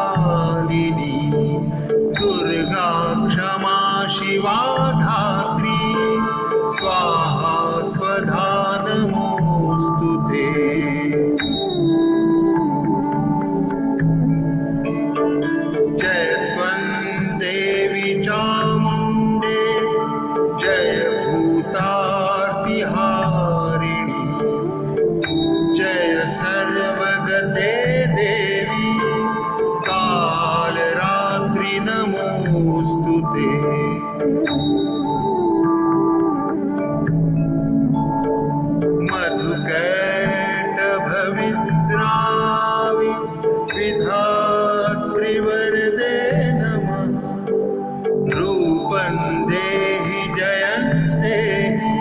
कालिनी दुर्गा क्षमा शिवा धात्री स्वाहा स्वधा नमोस्तुते। जय त्वं देवी चामुण्डे जय भूतार्तिहारिणी जय सर्वगते देवी कालरात्रि नमोस्तुते। मधुकैटभविद्रावि विधात्रिवरदे नमः। रूपं देहि जयं देहि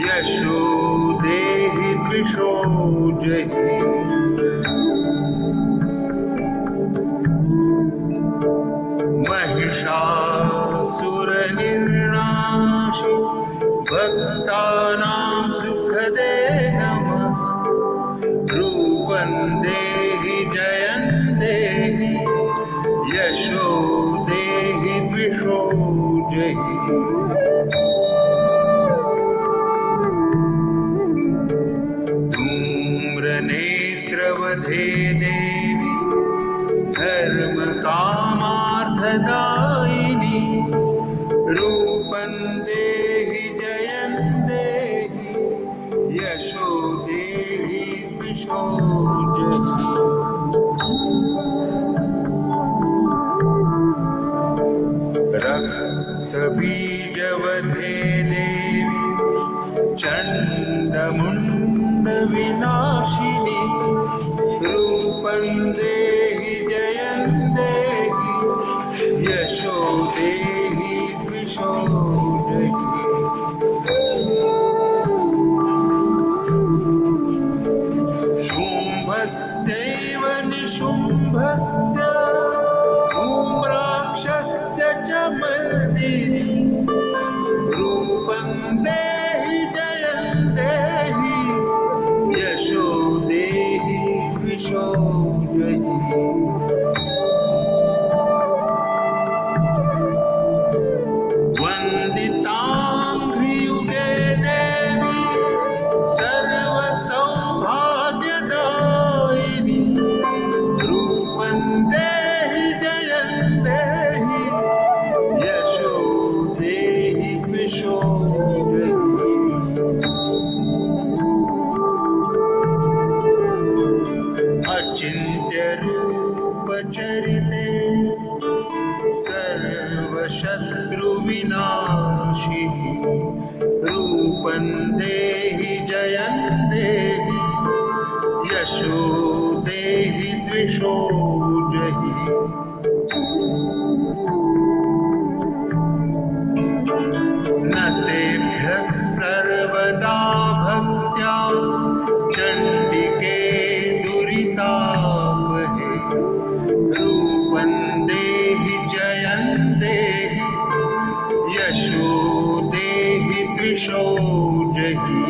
यशो देहि द्विषो जहि। महिषासुरनिर्नाशि भक्तानां सुखदे नमः। रूपं देहि जयं देहि यशो देहि द्विषो जहि। धूम्रनेत्रवधे देवी धर्मकामार्थदायिनी रूपं देहि जयं देहि यशो देहि द्विषो जहि। रक्तबीजवधे देवी चण्डमुण्डविनाशिनी रूपं देहि जयं देहि यशो देहि द्विषो जहि। शुम्भस्यैव निशुम्भस्य धूम्राक्षस्य च मर्दिनी रूपं देहि जयं देहि यशो देहि द्विषो जहि। वन्दिताङ्घ्रियुगे देवी सर्वसौभाग्यदायिनी रूपं देहि जयं देहि यशो देहि द्विषो जहि। अचिन्त्यरूपचरिते सर्वशत्रुविनाशिनी रूपं देहि जयं देहि यशो देहि द्विषो जहि। न तेभ्यः सर्वदा भक्त्या चण्डिके दुरितापहे रूपं देहि जयं देहि यशो देहि द्विषो जहि।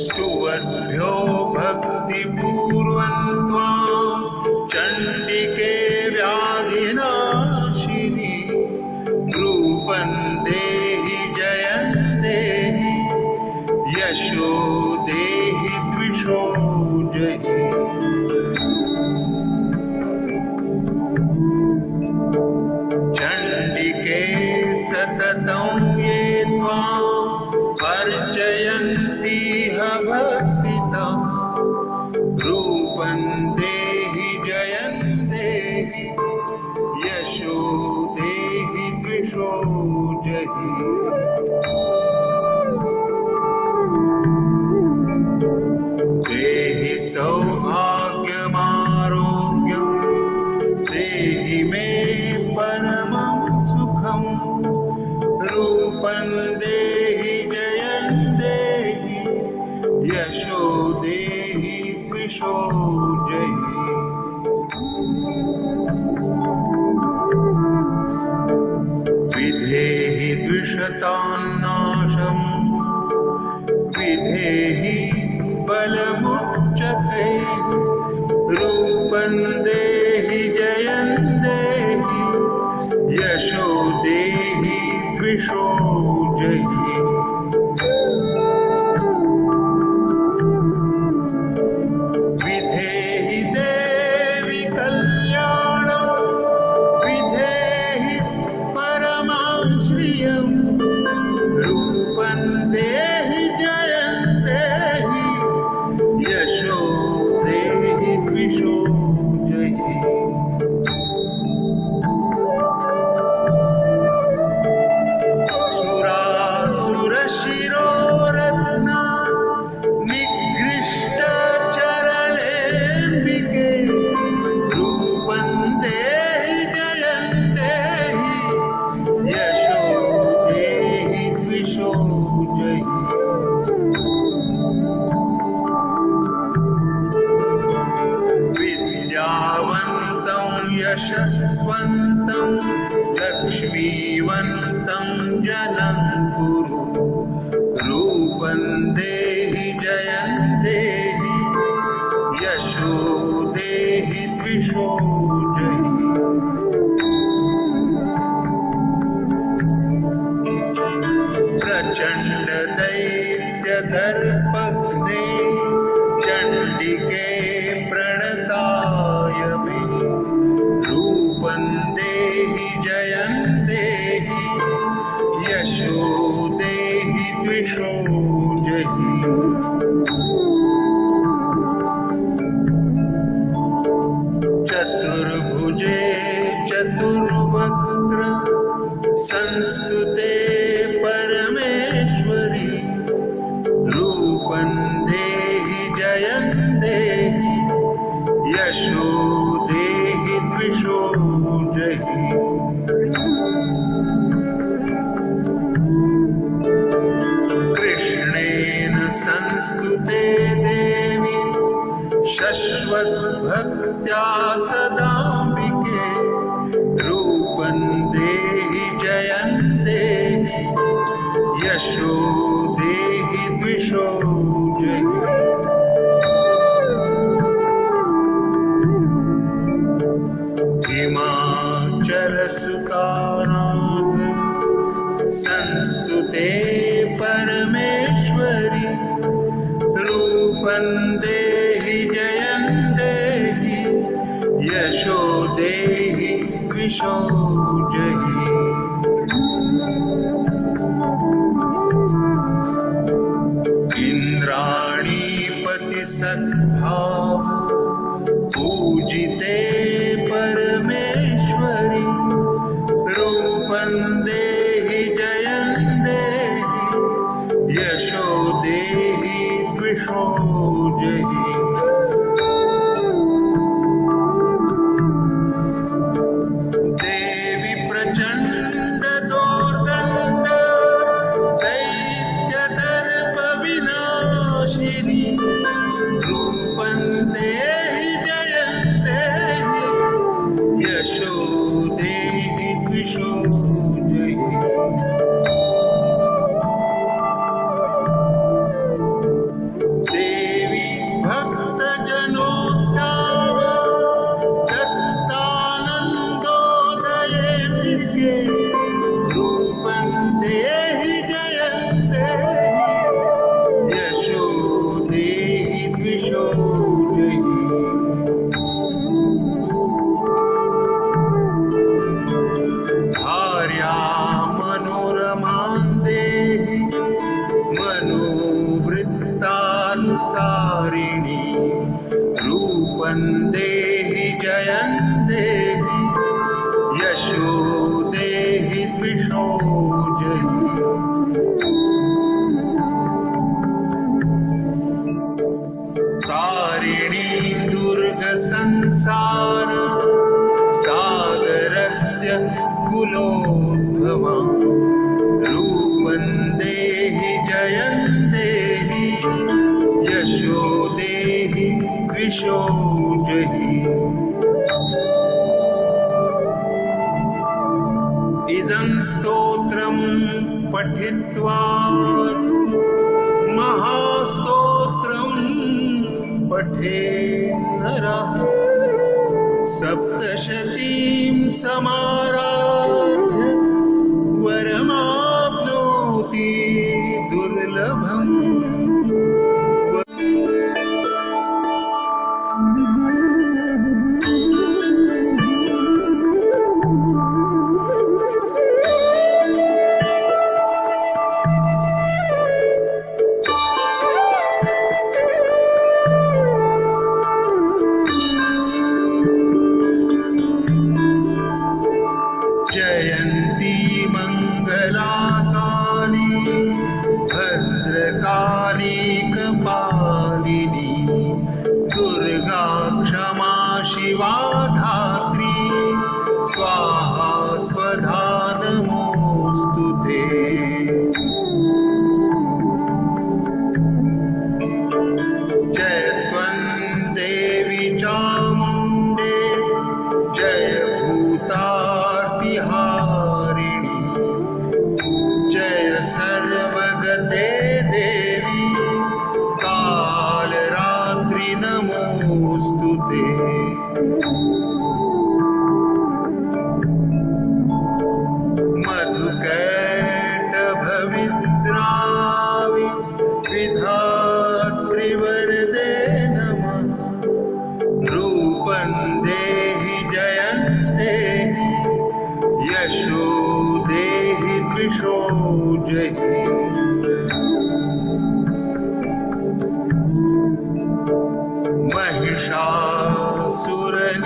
स्तुवद्भ्यो भक्तिपूर्वं त्वां चण्डिके व्याधिनाशिनी रूपं देहि जयं देहि यशो देहि द्विषो जहि। चण्डिके सततं ये त्वां अर्चयन्तीह भक्तितं रूपं देहि जयं देहि यशो देहि द्विषो जहि। देहि सौभाग्यमारोग्यं देहि मे परमं सुखं रूपं देहि जयं देहि यशो देहि द्विषो जहि। विधेहि द्विषतान्नाशं विधेहि बलमुच्चकैः रूपं देहि जयं देहि यशो देहि द्विषो जहि विधेहि देवि कल्याणं विधेहि परमां श्रियं रूपं देहि जयं देहि यशो देहि द्विषो जहि सुरासुरशिरोरत्ना निगृष्टचरणेऽम्बिके रूपं देहि जयं देहि यशो देहि द्विषो जहि विद्यावन्तं यशस्वन्तं लक्ष्मीवन्तं जनं कुरु रूपं देहि जयं देहि यशो देहि द्विषो जहि प्रचण्ड दैत्यदर्पघ्ने चण्डिके प्रणताय मे रूपं देहि जयं देहि यशो देहि द्विषो जहि चतुर्भुजे चतुर्वक्त्र संस्तुते परमेश्वरि रूपं देहि जयं देहि यशो देहि द्विषो जहि कृष्णेन संस्तुते देवी शश्वद्भक्त्या सदाम्बिके रूपं देहि जयं देहि यशो देहि द्विषो जहि हिमाचलसुतानाथ संस्तुते परमेश्वरि रूपं देहि जयं देहि यशो देहि द्विषो जहि इंद्राणीपति सद्भाव पूजिते परमेश्वरि रूपं देहि जयं देहि यशो देहि द्विषो जहि देवी प्रचण्ड दोर्दण्ड दैत्यदर्प विनाशिनी रूपं देहि जयं देहि यशो देहि द्विषो जहि देवी भक्तजनोद्धार दत्तानन्दोदयेऽम्बिके रूपं देहि जयं देहि यशो देहि द्विषो जहि भार्या मनोरमां देहि मनोवृत्तानुसारिणी रूपं देहि जयं देहि यशो देहि द्विषो जहि तारिणीं दुर्गसंसार सागरस्य कुलोद्भवां रूपं देहि जयं देहि यशो देहि द्विषो जहि इदं स्तोत्रं पठित्वा महास्तोत्रं पठेन् नरः सप्तशतीं समाराध्य वरमाप्नोति दुर्लभम्। जयन्ती मङ्गलाकाली भद्रकाली कपालिनी दुर्गा क्षमा शिवा धात्री स्वाहा स्वधा नमोऽस्तुते। जय त्वं देवी चामुण्डे जय भूतार्तिहारिणी जय सर्वगते देवी कालरात्रि नमोऽस्तुते। मधुकैटभविद्रावि विधात्रिवरदे नमः रूपं देहि जयं देहि यशो देहि द्विषो जहि।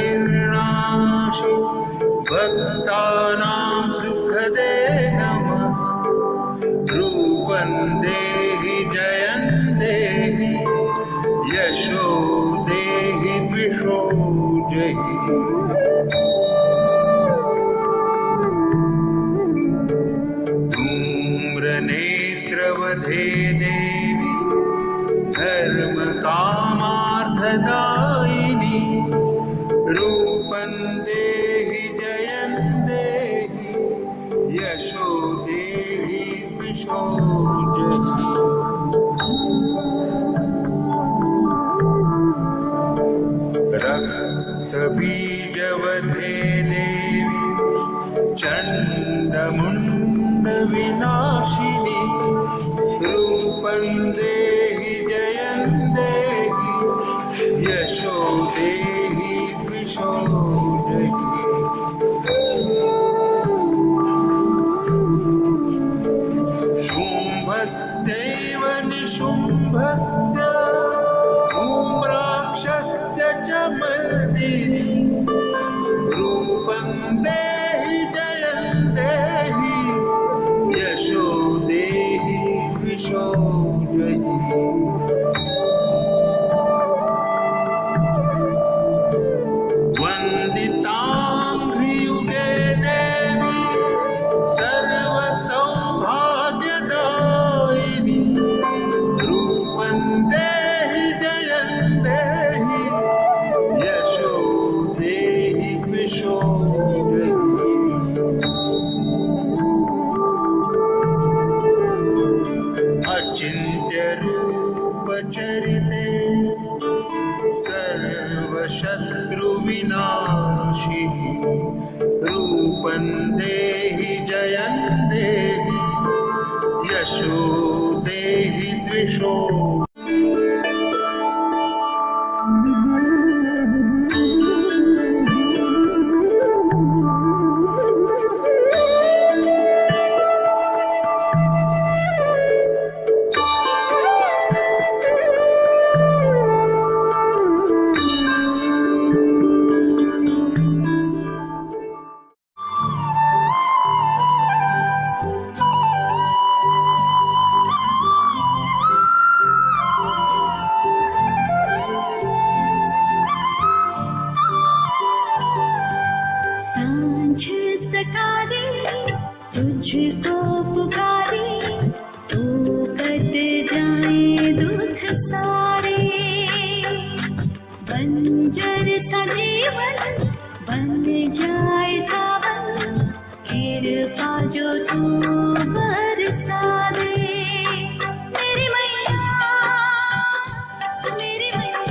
महिषासुरनिर्नाशि भक्तानां सुखदे नमः रूपं देहि जयं देहि यशो देहि द्विषो जहि। धूम्रनेत्रवधे देवी धर्मकामार्थदायिनी रूपं देहि जयं देहि यशो देहि द्विषो जहि। रक्तबीजवधे देवी चण्डमुण्डविनाशिनी रूपं देहि जयं देहि यशो देहि द्विषो जहि। शुम्भस्यैव निशुम्भस्य धूम्राक्षस्य च मर्दिनी रूपं देहि जयं देहि यशो देहि द्विषो जहि। वन्दिताङ्घ्रियुगे देवी सर्वसौभाग्यदायिनी रूपं देहि जयं देहि यशो देहि द्विषो जहि। अचिन्त्यरूपचरिते सर्वशत्रुविनाशिनी रूपं देहि जयं देहि यशो देहि द्विषो। तुझको पुकारे तो कट जाए दुख सारे। बंजर सा जीवन बन जाए सावन, कृपा जो तू बरसा दे। मेरी मैया, मेरी मैया,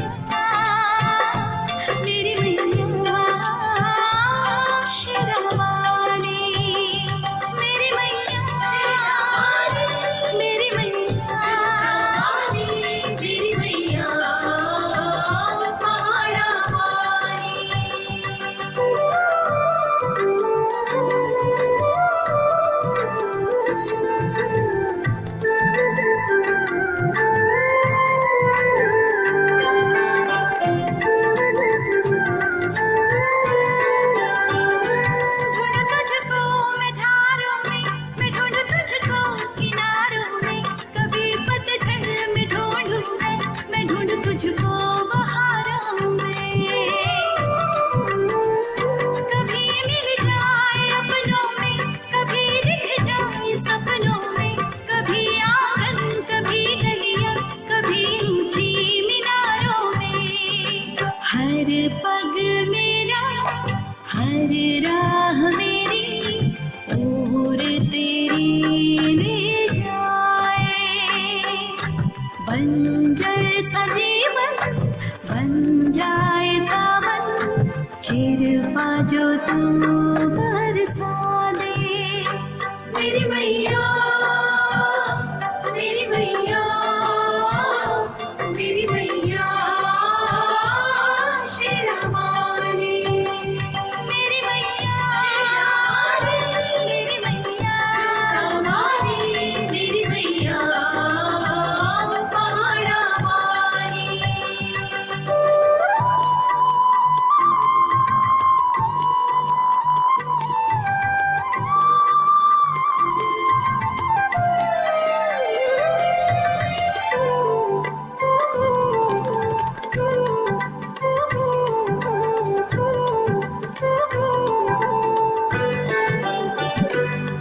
बन जाए सावन, कृपा जो तू बरसा दे। मेरी मैया, मेरी मैया, मेरी मैया शेरावाली, मेरी मैया, मेरी मैया शेरावाली, मेरी मैया पहाड़ा वाली।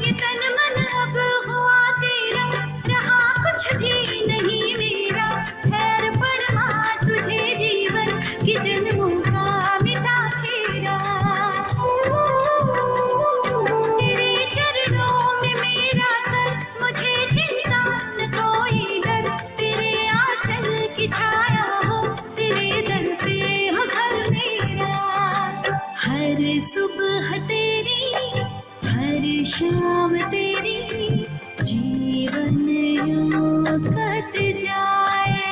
ये तन मन अब हुआ तेरा, रहा कुछ भी नहीं मेरा, खैर पड़ा तुझे जीवन कि जन्मों का मिटा फेरा। तेरे चरणों में मेरा सर, मुझे चिंता न कोई डर, तेरे आंचल की छाया हो, तेरे दर पे हो घर मेरा। हर सुबह तेरी, हर शाम तेरी, जीवन यूं कट जाए।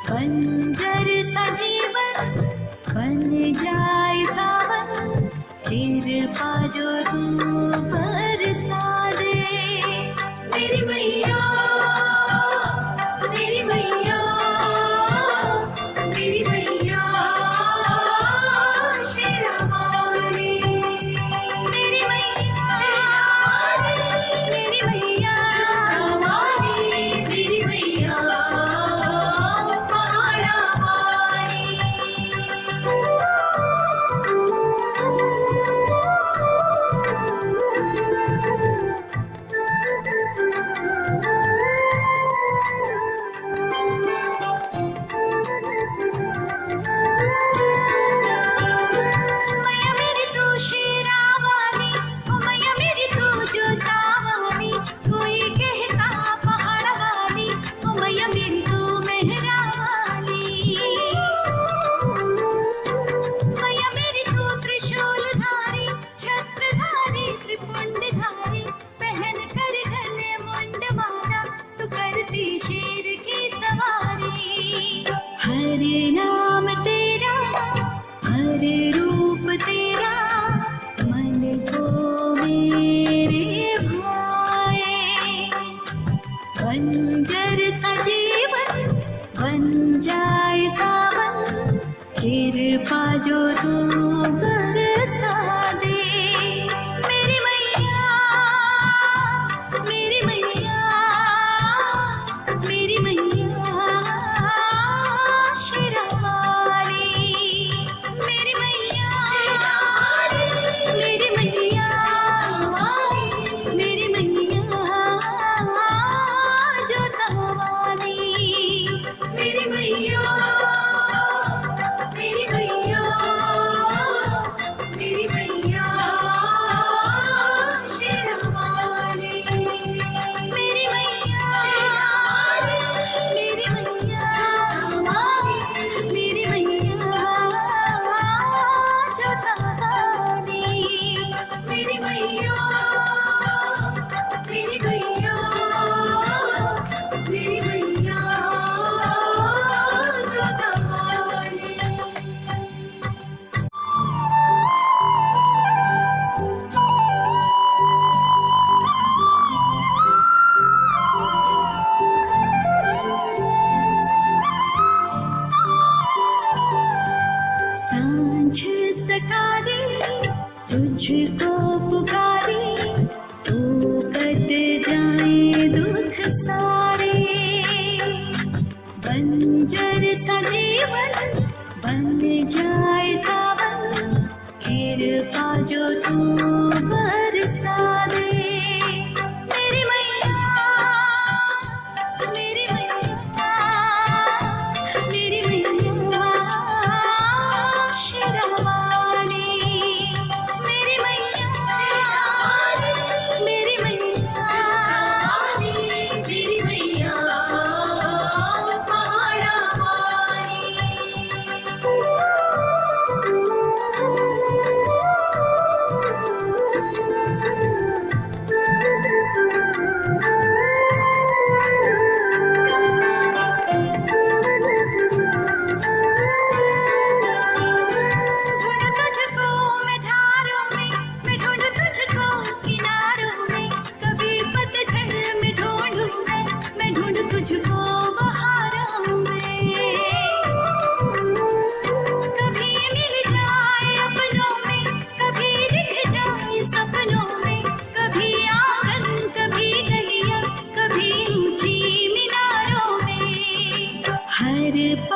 बंजर सा जीवन बन जाए सावन, कृपा जो तू बरसा दे। मेरी मैया, मेरी मैया, मेरी मैया शेरावाली, मेरी मैया, मेरी मैया शेरावाली, मेरी मैया पहाड़ा वाली। मैया मेरी तू शेरावाली, ओ मैया मेरी तू जोतावाली, कोई कहता पहाड़ वाली, ओ मैया मेरी तू मेहरा वाली। मैया मेरी तू त्रिशूलधारी, छत्रधारी, त्रिपुंडधारी, पहन कर गले मुंड माला, तू करती शेर की सवारी। हर नाम तेरा, हर रूप तेरा, मन को मेरे भाए। बंजर सा जीवन बन जाए सावन, कृपा जो तू बरसा दे। मेरी मैया, मेरी मैया, मेरी मैया शेरावाली, मेरी मैया, मेरी मैया, मेरी मैया जोतावाली, मेरी मैया, मेरी मैया, मेरी मैया शेरावाली, मेरी मैया, मेरी मैया, मेरी मैया जोतावाली, मेरी मैया, मेरी मैया, मेरी मैया जोतावाली। सांझ सकारे तुझको पुकारे, तो कट जाए दुख सारे। बंजर सा जीवन बन जाए सावन, कृपा जो तू बरसा दे। मेरी मैया, मेरी मैया, मेरी मैया शेरावाली, मेरी मैया, मेरी मैया, मेरी मैया पहाड़ा वाली।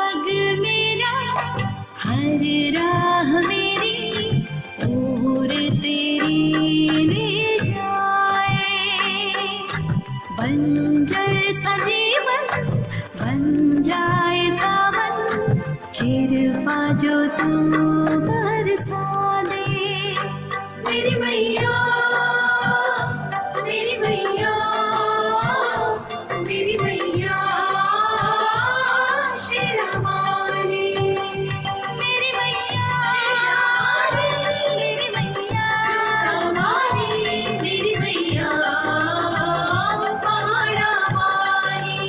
मार्ग मेरा, हर राह मेरी और तेरी ले जाए। बंजर सा जीवन बन जाए सावन, कृपा जो तू बरसा दे। मेरी मैया, मेरी मैया, मेरी मैया शेरावाली। मेरी मैया, मेरी मैया शेरावाली, मेरी मैया पहाड़ा वाली।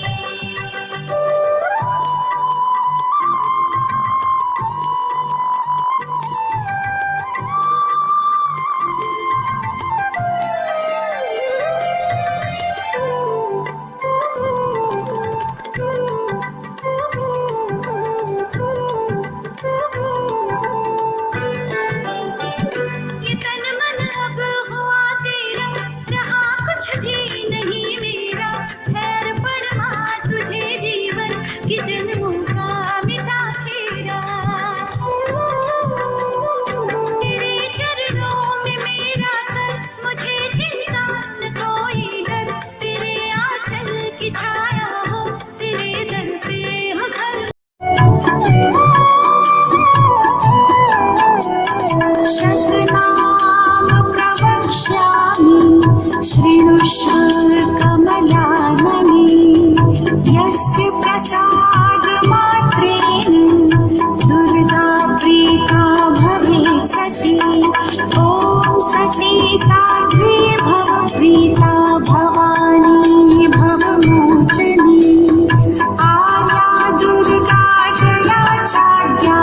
ये तन मन अब हुआ तेरा, रहा कुछ भी नहीं मेरा। खैर पड़वा तुझे जीवन की जन्मों का मिटा फेरा। तेरे चरणों में मेरा सर, मुझे चिंता न कोई डर। तेरे आंचल की छाया हो, तेरे दर पे हो घर। शतनाम प्रवक्ष्यामि श्रीनुष्व कमलानने। यस्य प्रसादमात्रेण दुर्गा प्रीता भवेत् सती। ॐ सती साध्वी भव प्रीता भवानी भवमोचनी। आया दुर्गा जया चार्या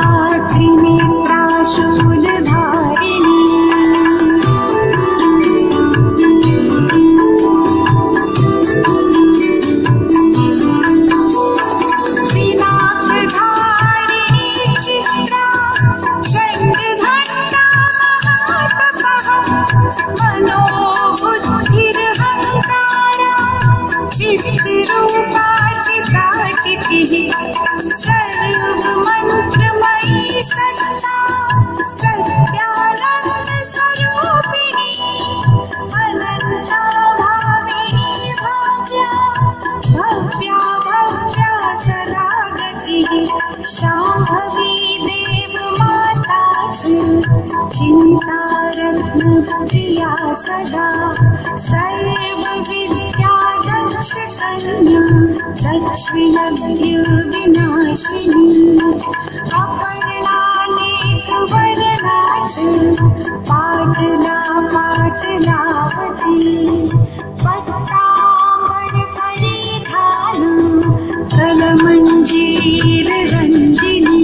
त्रिनेत्रा शूलधारिणी। पिनाकधारिणी चित्रा चण्डघण्टा महातपः। मनोबुद्धिर्हङ्कारा चित्रूपा चिताचितिः। सर्वमन्त्रमयी सत्ता सत्यानन्दस्वरूपिणी। अनन्ता भाविनी भव्या भव्या भव्या सदा गतिः। शाम्भवी देवमाता च चिन्तारत्न प्रिया सदा। सर्वविद्या दक्ष कन्या दक्षयज्ञ विनाशिनी। अपर्णा नेकवर्णा च पाटला पाटलावती। पट्टाम्बर परिधान कलमञ्जीर रञ्जिनी।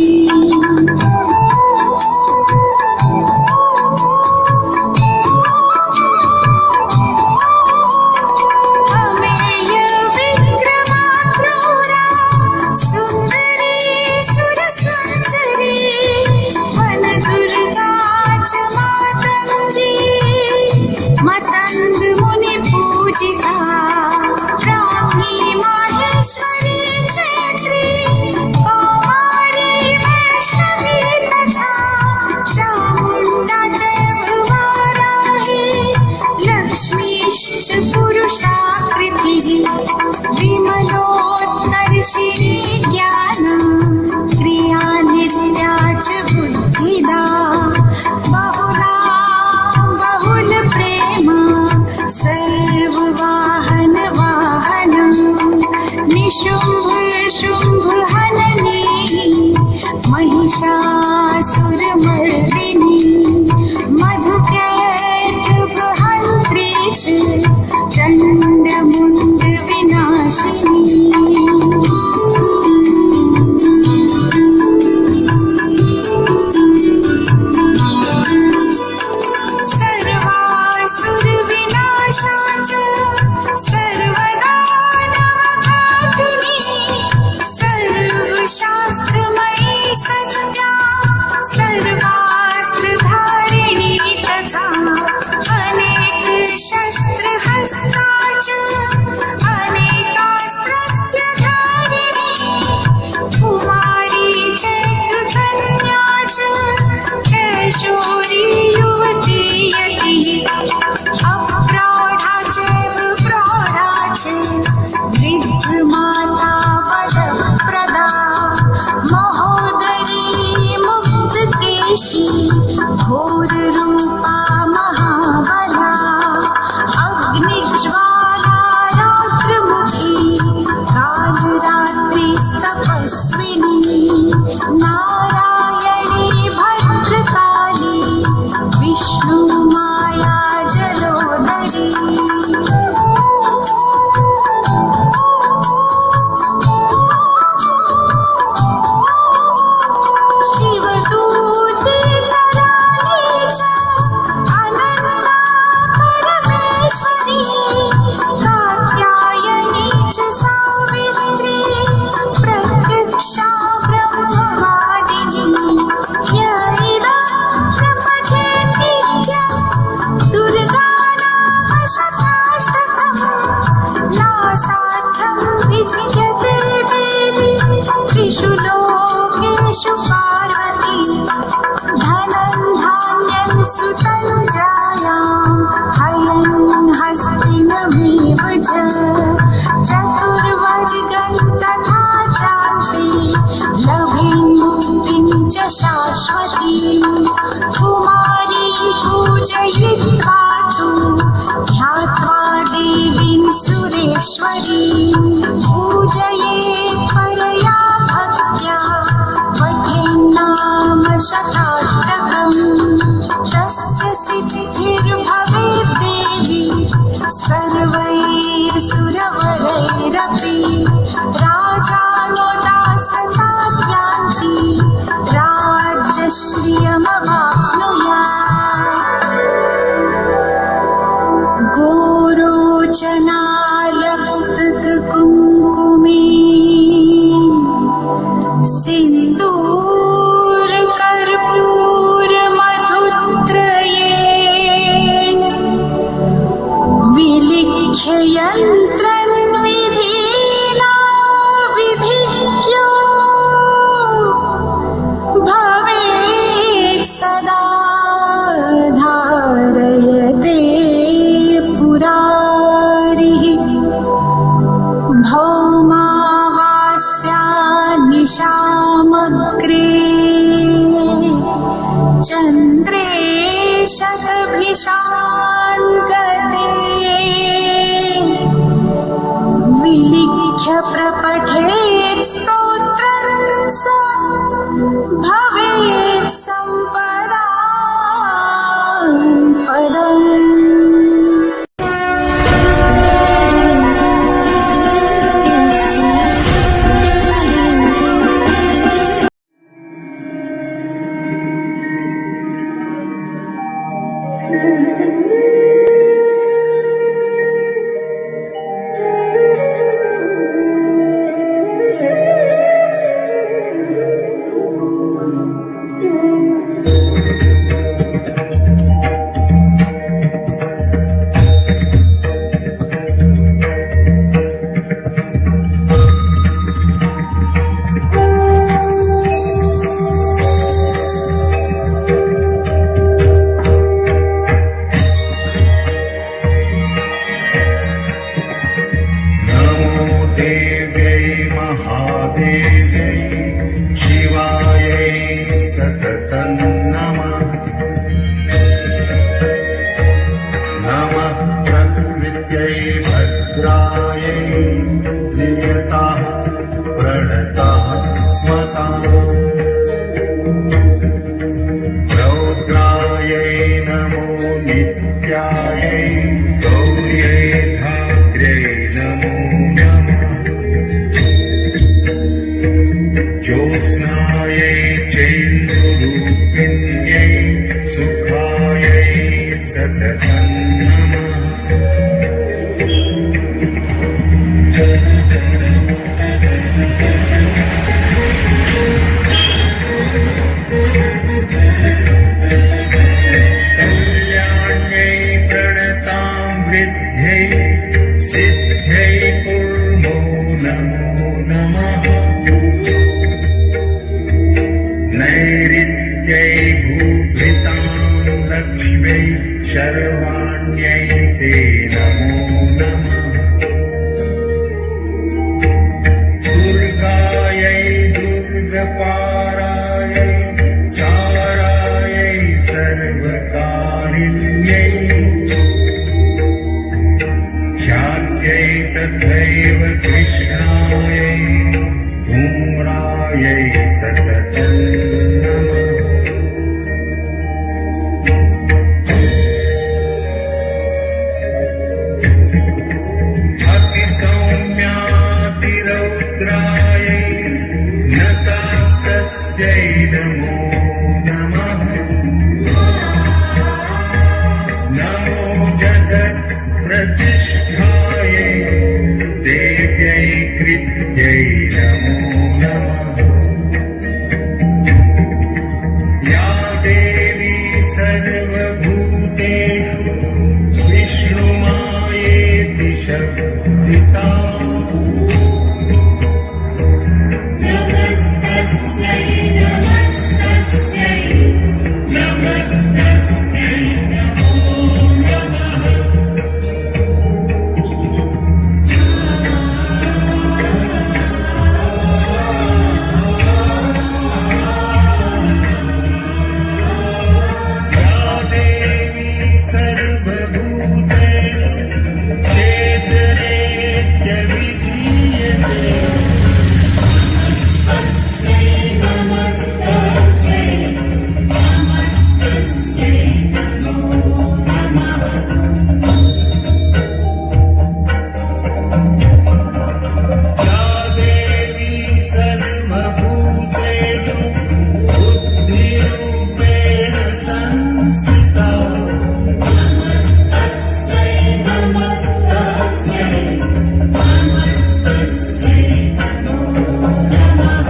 अमेय विक्रमा क्रूरा सुन्दरी सुरसुन्दरी। वन दुर्गा च मातङ्गी मतङ्ग मुनि पूजिता। ब्राह्मी माहेश्वरी चैत्री कौमारी वैष्णवी तथा। चामुण्डा च भुवाराही लक्ष्मीश्च पुरुषाकृतिः। विमलोत्कर्षिणी ज्ञानं क्रिया नित्या च बुद्धिदा। बहुला बहुल प्रेम सर्ववाहन वाहनं। निशुम्भ शुम्भ हननी महिषासुरमर्दिनी। मधुकैटभहन्त्री च चण्डमुण्ड विनाशिनी। सर्वासुर विनाशा च सर्वदा नमघातिनी। सर्वशास्त्रमयी सत्या नारायणी भद्रकाली विष्णु माया जलोदरी शिवदूते कराले च अनन्ता परमेश्वरी कात्यायनी च सावित्री प्रत्यक्षा ब्रह्मवादिनी य इदं प्रपठे नित्यं दुर्गा नाम शताष्टकम् नासाध्यं विद्यते देवी त्रिषु लोकेषु पार्वती धनं धान्यं सुतं जायां हयं हस्तिनमेव च चतुर्वर्गं तथा चान्ति लभे मुक्तिं च शाश्वतीं कुमारीं पूजयित्वा तु ध्यात्वा देवीं सुरेश्वरीं पूजयेत् परया भक्त्या पठेन्नाम शताष्टकम् तस्य सिद्धिर्भवेत् देवी सर्वैर्सुरवरैरपि राजानो दाससाध्यान्ति राज्यश्रियमवाप्नुयात् गोरोचनालब्धकुङ्कुमे सिन्दूर कर्पूर मधुत्रयेण विलिख्य यन्त्रं विधिना विधिज्ञो भवेत् सदा धारयते पुरारिः भौमावास्या निशामग्रे चन्द्रे शतभिषाङ्गते विलिख्य प्रपठेत् स्तोत्रं स भवेत् सम्पदां पदम् नमो नमः। नमो जगत्प्रतिष्ठायै देव्यै कृत्यै नमो नमः। या देवी सर्वभूतेषु विष्णुमायेति शब्दिता नमस्तस्यै नमस्तस्यै नमस्तस्यै नमो नमः। या देवी सर्वभूतेषु चेतनेत्यभिधीयते नमस्तस्यै नमस्तस्यै नमस्तस्यै नमो नमः। या देवी सर्वभूतेषु बुद्धिरूपेण संस्थिता नमस्तस्यै नमस्तस्यै नमस्तस्यै नमो नमः।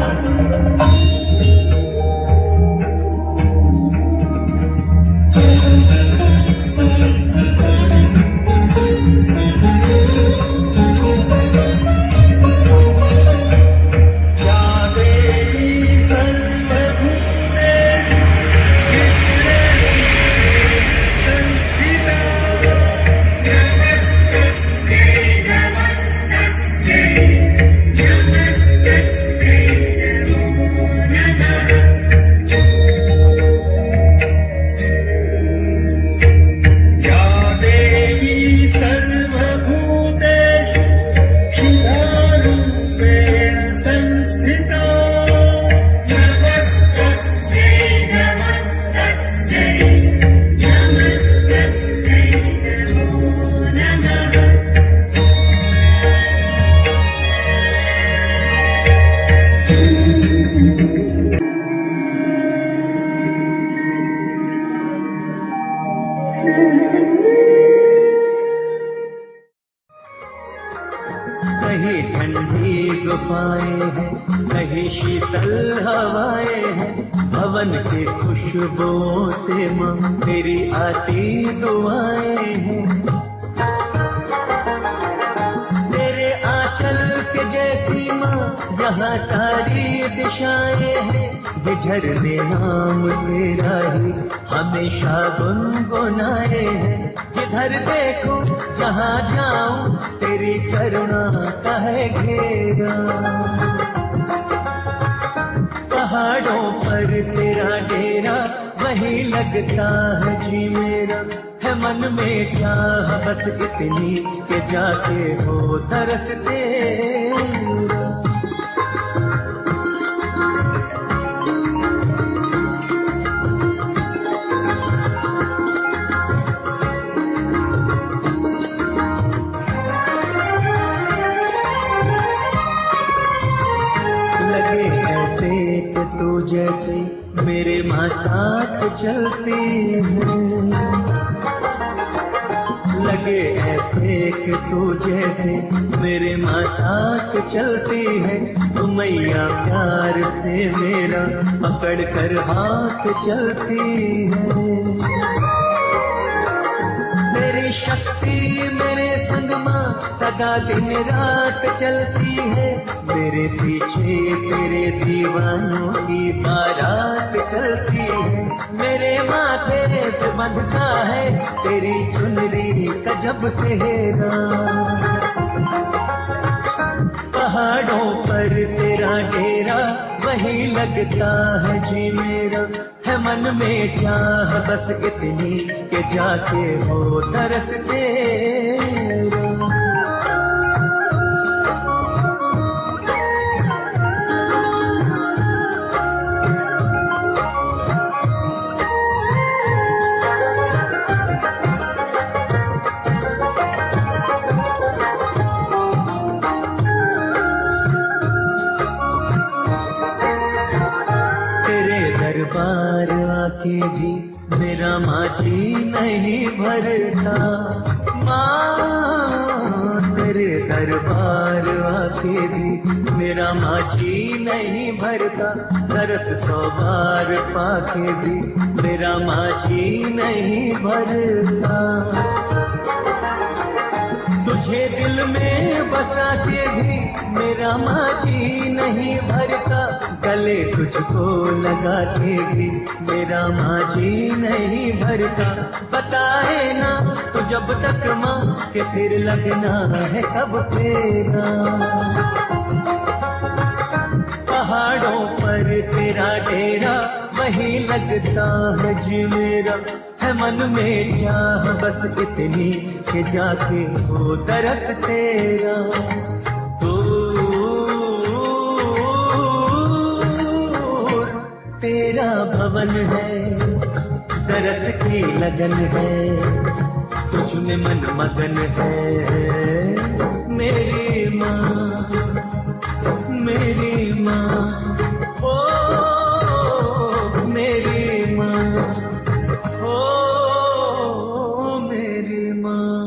या देवी सर्वभूतेषु संस्थिता नमस्तस्यै नमस्तस्यै नमस्तस्यै नमो नमः। या देवी सर्वभूतेषु क्षुधारूपेण संस्थिता नमस्तस्यै नमस्तस्यै नमस्तस्यै नमो नमः। कहीं ठंडी गुफाएं हैं, कहीं शीतल हवाएं हैं। हवन की खुशबुओं से माँ तेरी आती दुआएं हैं। तेरे आंचल के जैसी माँ यहाँ सारी दिशाएं हैं। ये झरने नाम तेरा ही हमेशा गुनगुनाए हैं। जिधर देखो जहाँ जाऊं तेरी करुणा का है घेरा। पहाड़ों पर तेरा डेरा वही लगता है जी मेरा। है मन में चाह बस इतनी के जाके हो तरस तेरा। लगे ऐसे कि तू जैसे मेरे माँ साथ चलती है। लगे ऐसे कि तू जैसे मेरे माँ साथ चलती है। तू मैया प्यार से मेरा पकड़ कर हाथ चलती है। तेरी शक्ति मेरे संग माँ सदा दिन रात चलती है। मेरे पीछे तेरे दीवानों की बारात चलती है। मेरे माथे पे बंधता है तेरी चुनरी का जब सेहरा। पहाड़ों पर तेरा डेरा वही लगता है जी मेरा। है मन में चाह बस इतनी के जाके हो तरस तेरा। दरबार आके भी मेरा माझी नहीं भरता। माँ तेरे दरबार आके भी मेरा माझी नहीं भरता। तरस 100 बार पाके भी मेरा माझी नहीं भरता। तुझे दिल में बसा के भी मेरा माझी नहीं भरता। गले तुझको लगा के भी मेरा माझी नहीं भरता। बताए ना तो जब तक माँ के फिर लगना है कब तेरा। पहाड़ों पर तेरा डेरा वही लगता है जी मेरा। है मन में चाह बस इतनी कि जाके हो तरफ तेरा। तेरा भवन है दरस की लगन है। तुझ में मन मगन है मेरी माँ, मेरी माँ, ओ मेरी माँ, ओ मेरी माँ।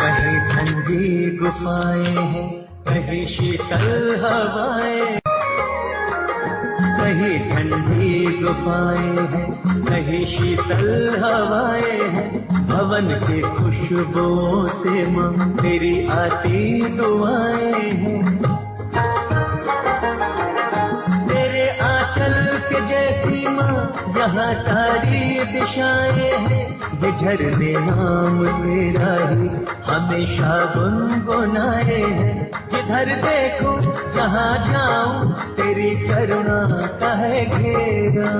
कहीं ठंडी गुफाएं हैं, कहीं शीतल हवाएं। कहीं ठंडी गुफाएं हैं, कहीं शीतल हवाएं हैं। भवन की खुशबुओं से माँ तेरी आती दुआएं हैं। तेरे आंचल के जैसी माँ यहाँ सारी दिशाएं हैं। ये झरने नाम तेरा ही हमेशा गुनगुनाए हैं। जिधर देखूं जहाँ जाऊं तेरी करुणा का है घेरा।